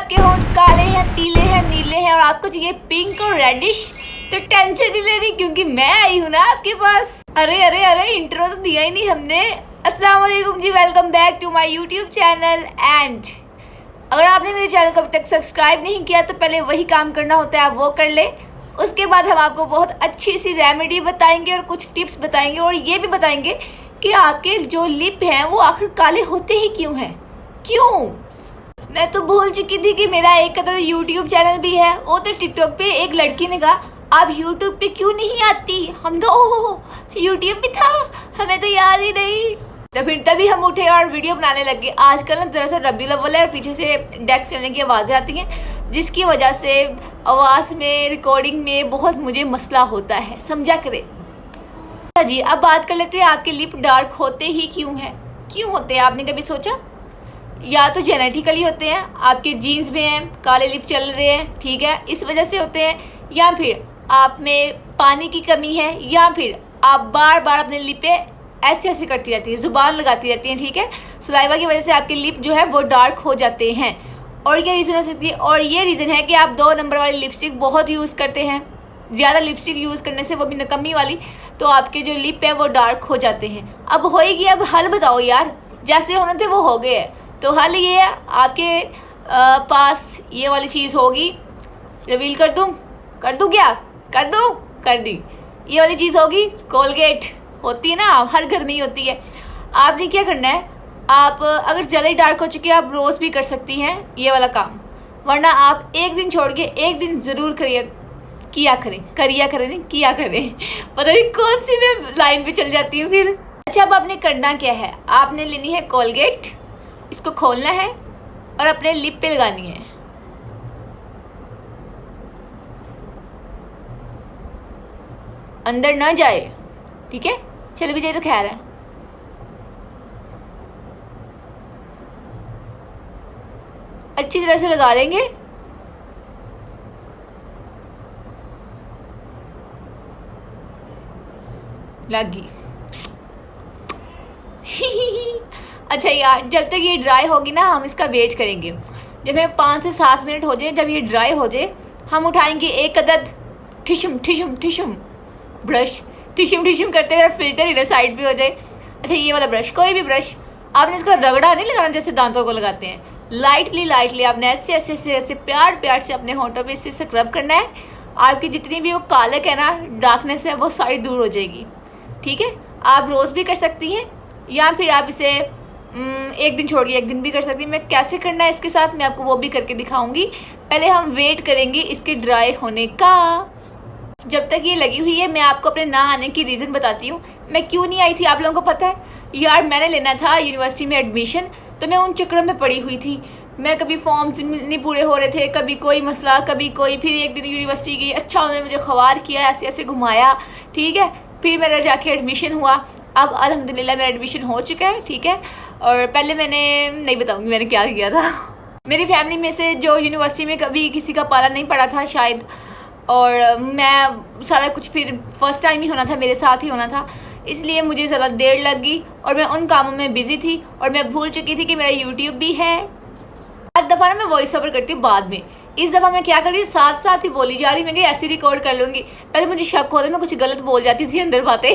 आपके होंठ काले हैं, पीले हैं, नीले हैं और आपको चाहिए पिंक और रेडिश, तो टेंशन नहीं लेनी क्योंकि मैं आई हूँ ना आपके पास। अरे अरे अरे इंट्रो तो दिया ही नहीं हमने। अस्सलाम वालेकुम ji, welcome back to my YouTube channel. And अगर आपने मेरे चैनल को अभी तक सब्सक्राइब नहीं किया तो पहले वही काम करना होता है, आप वो कर ले। उसके बाद हम आपको बहुत अच्छी सी रेमेडी बताएंगे और कुछ टिप्स बताएंगे और ये भी बताएंगे कि आपके जो लिप हैं वो आखिर काले होते ही क्यों हैं। क्यों? मैं तो भूल चुकी थी कि मेरा एक अदर यूट्यूब चैनल भी है। वो तो टिकटॉक पे एक लड़की ने कहा आप यूट्यूब पे क्यों नहीं आती। हम कहा ओह यूट्यूब भी था, हमें तो याद ही नहीं। तो फिर तभी हम उठे और वीडियो बनाने लगे। आजकल ना दरअसल रबीउल अव्वल है और पीछे से डेक चलने की आवाज़ें आती हैं, जिसकी वजह से आवाज़ में रिकॉर्डिंग में बहुत मुझे मसला होता है, समझा करें जी। अब बात कर लेते हैं आपके लिप डार्क होते ही क्यों हैं। क्यों होते हैं आपने कभी सोचा? या तो जेनेटिकली होते हैं, आपके जीन्स में हैं, काले लिप चल रहे हैं, ठीक है, इस वजह से होते हैं। या फिर आप में पानी की कमी है, या फिर आप बार बार अपने लिप पे ऐसे ऐसे करती रहती है, ज़ुबान लगाती रहती हैं, ठीक है, सलाइवा की वजह से आपके लिप जो है वो डार्क हो जाते हैं। और ये रीज़न हो सकती है, और ये रीज़न है कि आप 2 नंबर वाली लिपस्टिक बहुत यूज़ करते हैं। ज़्यादा लिपस्टिक यूज़ करने से, वो भी नकम्मी वाली, तो आपके जो लिप है वो डार्क हो जाते हैं। अब होएगी, अब हल बताओ यार। जैसे होने थे वो हो गए हैं, तो हल ये है आपके पास ये वाली चीज़ होगी। रिवील कर दूँ? क्या कर दूँ? कर दी। ये वाली चीज़ होगी, कोलगेट होती है ना, हर घर में ही होती है। आपने क्या करना है, आप अगर ज़्यादा ही डार्क हो चुकी है आप रोज़ भी कर सकती हैं ये वाला काम, वरना आप एक दिन छोड़ के एक दिन ज़रूर किया करें पता नहीं कौन सी मैं लाइन पे चल जाती हूँ फिर। अच्छा, अब आपने करना क्या है, आपने लेनी है कोलगेट, इसको खोलना है और अपने लिप पे लगानी है। अंदर ना जाए, ठीक है, चल भी जाए तो खैर है। अच्छी तरह से लगा लेंगे। लगी। अच्छा यार, जब तक ये ड्राई होगी ना हम इसका वेट करेंगे। जब हमें 5 से 7 मिनट हो जाए, जब ये ड्राई हो जाए, हम उठाएंगे एक अदद ठिशुम ब्रश। ठिशुम करते हुए फिल्टर इधर साइड पे हो जाए। अच्छा, ये वाला ब्रश, कोई भी ब्रश, आपने इसका रगड़ा नहीं लगाना जैसे दांतों को लगाते हैं। लाइटली आपने ऐसे ऐसे ऐसे ऐसे प्यार से अपने होंठों पे इससे स्क्रब करना है। आपकी जितनी भी वो कालक है ना, डार्कनेस है, वो सारी दूर हो जाएगी, ठीक है। आप रोज़ भी कर सकती हैं या फिर आप इसे एक दिन छोड़िए, एक दिन भी कर सकती हैं। मैं कैसे करना है इसके साथ मैं आपको वो भी करके दिखाऊंगी। पहले हम वेट करेंगे इसके ड्राई होने का। जब तक ये लगी हुई है मैं आपको अपने ना आने की रीज़न बताती हूँ। मैं क्यों नहीं आई थी आप लोगों को पता है यार? मैंने लेना था यूनिवर्सिटी में एडमिशन, तो मैं उन चक्करों में पड़ी हुई थी। मैं कभी फॉर्म्स नहीं पूरे हो रहे थे, कभी कोई मसला, कभी कोई। फिर एक दिन यूनिवर्सिटी गई, अच्छा उन्होंने मुझे ख्वार किया, ऐसे ऐसे घुमाया, ठीक है। फिर मेरा जाके एडमिशन हुआ। अब अल्हम्दुलिल्लाह मेरा एडमिशन हो चुका है, ठीक है। और पहले मैंने नहीं बताऊँगी मैंने क्या किया था। मेरी फैमिली में से जो यूनिवर्सिटी में कभी किसी का पाला नहीं पड़ा था शायद, और मैं सारा कुछ फिर फर्स्ट टाइम ही होना था, मेरे साथ ही होना था, इसलिए मुझे ज़्यादा देर लग गई और मैं उन कामों में बिज़ी थी और मैं भूल चुकी थी कि मेरा यूट्यूब भी है। हर दफ़ा ना मैं वॉइस ओवर करती हूँ बाद में। इस दफ़ा मैं क्या कर रही हूँ, साथ साथ ही बोली जा रही, मैं ऐसे रिकॉर्ड कर लूँगी। पहले मुझे शक होता मैं कुछ गलत बोल जाती थी अंदर बातें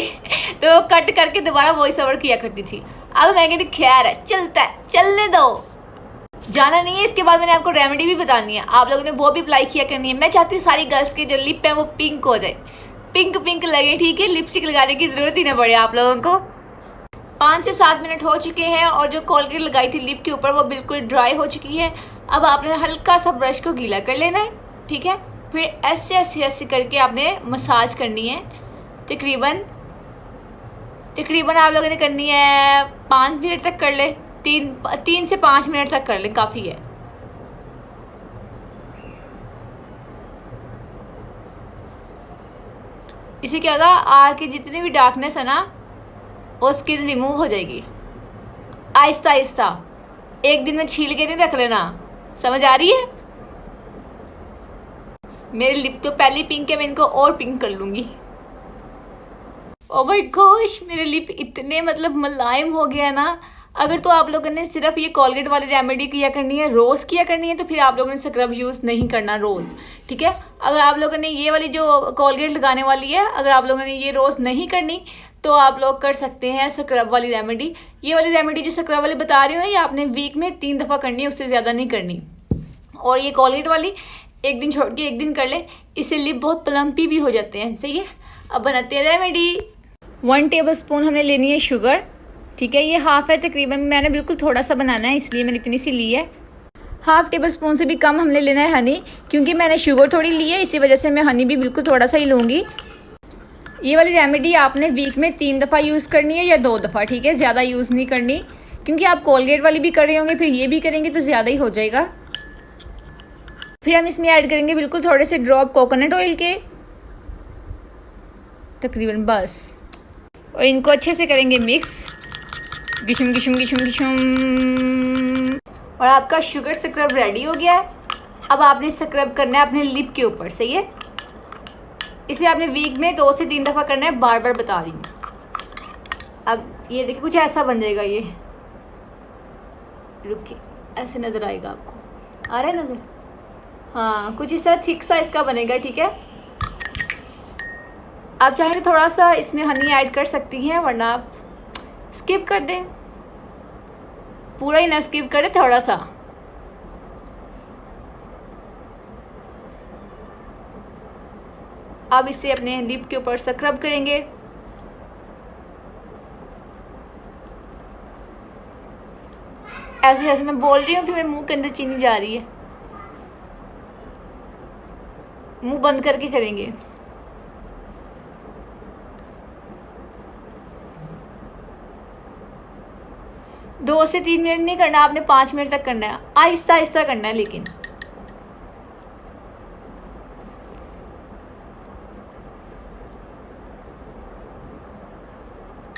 तो कट करके दोबारा वॉइस ओवर किया करती थी। अब मैं कहती खैर है, चलता है, चलने दो, जाना नहीं है। इसके बाद मैंने आपको रेमेडी भी बतानी है, आप लोगों ने वो भी अप्लाई किया करनी है। मैं चाहती हूँ सारी गर्ल्स के जो लिप है वो पिंक हो जाए, पिंक लगे, ठीक है। लिपस्टिक लगाने की ज़रूरत ही ना पड़े आप लोगों को। 5 से 7 मिनट हो चुके हैं और जो कोलगेट लगाई थी लिप के ऊपर वो बिल्कुल ड्राई हो चुकी है। अब आपने हल्का सा ब्रश को गीला कर लेना है, ठीक है। फिर ऐसे ऐसे ऐसे करके आपने मसाज करनी है। तकरीबन आप लोगों ने करनी है 5 मिनट तक कर ले, 3 से 5 मिनट तक कर ले, काफ़ी है। इससे क्या होगा, आपकी जितनी भी डार्कनेस है ना वो स्किन रिमूव हो जाएगी आहिस्ता आहिस्ता। एक दिन में छील के नहीं रख लेना, समझ आ रही है? मेरे लिप तो पहले पिंक है, मैं इनको और पिंक कर लूँगी। ओह माय गॉश, मेरे लिप इतने मतलब मुलायम हो गया ना, अगर तो आप लोगों ने सिर्फ ये कोलगेट वाली रेमेडी किया करनी है, रोज़ किया करनी है, तो फिर आप लोगों ने स्क्रब यूज़ नहीं करना रोज़, ठीक है। अगर आप लोगों ने ये वाली जो कोलगेट लगाने वाली है, अगर आप लोगों ने ये रोज़ नहीं करनी तो आप लोग कर सकते हैं स्क्रब वाली रेमेडी। ये वाली रेमेडी जो स्क्रब वाली बता रही हूँ ये आपने वीक में 3 दफ़ा करनी है, उससे ज़्यादा नहीं करनी। और ये कोलगेट वाली एक दिन छोड़ के एक दिन कर लें, इससे लिप बहुत प्लम्पी भी हो जाते हैं। सही है, अब बनाते हैं रेमेडी। 1 टेबल स्पून हमने लेनी है शुगर, ठीक है। ये हाफ़ है तकरीबन, मैंने बिल्कुल थोड़ा सा बनाना है इसलिए मैंने इतनी सी ली है। हाफ़ टेबल स्पून से भी कम हमने लेना है हनी, क्योंकि मैंने शुगर थोड़ी ली है, इसी वजह से मैं हनी भी बिल्कुल थोड़ा सा ही लूँगी। ये वाली रेमेडी आपने वीक में 3 दफ़ा यूज़ करनी है या 2 दफ़ा, ठीक है, ज़्यादा यूज़ नहीं करनी, क्योंकि आप कोलगेट वाली भी कर रहे होंगे फिर ये भी करेंगे तो ज़्यादा ही हो जाएगा। फिर हम इसमें ऐड करेंगे बिल्कुल थोड़े से ड्रॉप कोकोनट ऑयल के, तकरीबन बस, और इनको अच्छे से करेंगे मिक्स, गिशुम गिशुम गिशुम गिशुम। और आपका शुगर स्क्रब रेडी हो गया है। अब आपने स्क्रब करना है अपने लिप के ऊपर, सही है। इसे आपने वीक में 2 से 3 दफ़ा करना है, बार बार बता रही हूँ। अब ये देखिए कुछ ऐसा बन जाएगा, ये रुकिए, ऐसे नज़र आएगा आपको, आ रहा है नज़र? हाँ, कुछ इस तरह थिक सा इसका बनेगा, ठीक है। आप चाहें तो थोड़ा सा इसमें हनी ऐड कर सकती हैं, वरना आप स्किप कर दें, पूरा ही ना स्किप करें, थोड़ा सा। अब इसे अपने लिप के ऊपर स्क्रब करेंगे। ऐसे ऐसे मैं बोल रही हूँ कि मेरे मुंह के अंदर चीनी जा रही है, मुंह बंद करके करेंगे। दो से 3 मिनट नहीं करना आपने, 5 मिनट तक करना है, आहिस्ता आहिस्ता करना है। लेकिन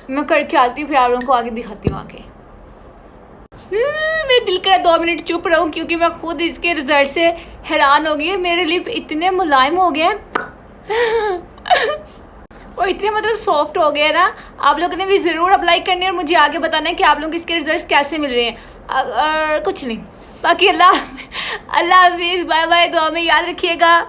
मैं करके आती हूँ, फिर आप लोगों को आगे दिखाती हूँ आगे। मेरा दिल करा 2 मिनट चुप रहूँ, क्योंकि मैं खुद इसके रिजल्ट से हैरान हो गई। मेरे लिप इतने मुलायम हो गए और इतने मतलब सॉफ्ट हो गए ना। आप लोगों ने भी ज़रूर अप्लाई करनी है और मुझे आगे बताना है कि आप लोगों को इसके रिजल्ट कैसे मिल रहे हैं। कुछ नहीं, बाकी अल्लाह हाफिज़, बाय बाय, दुआ में याद रखिएगा।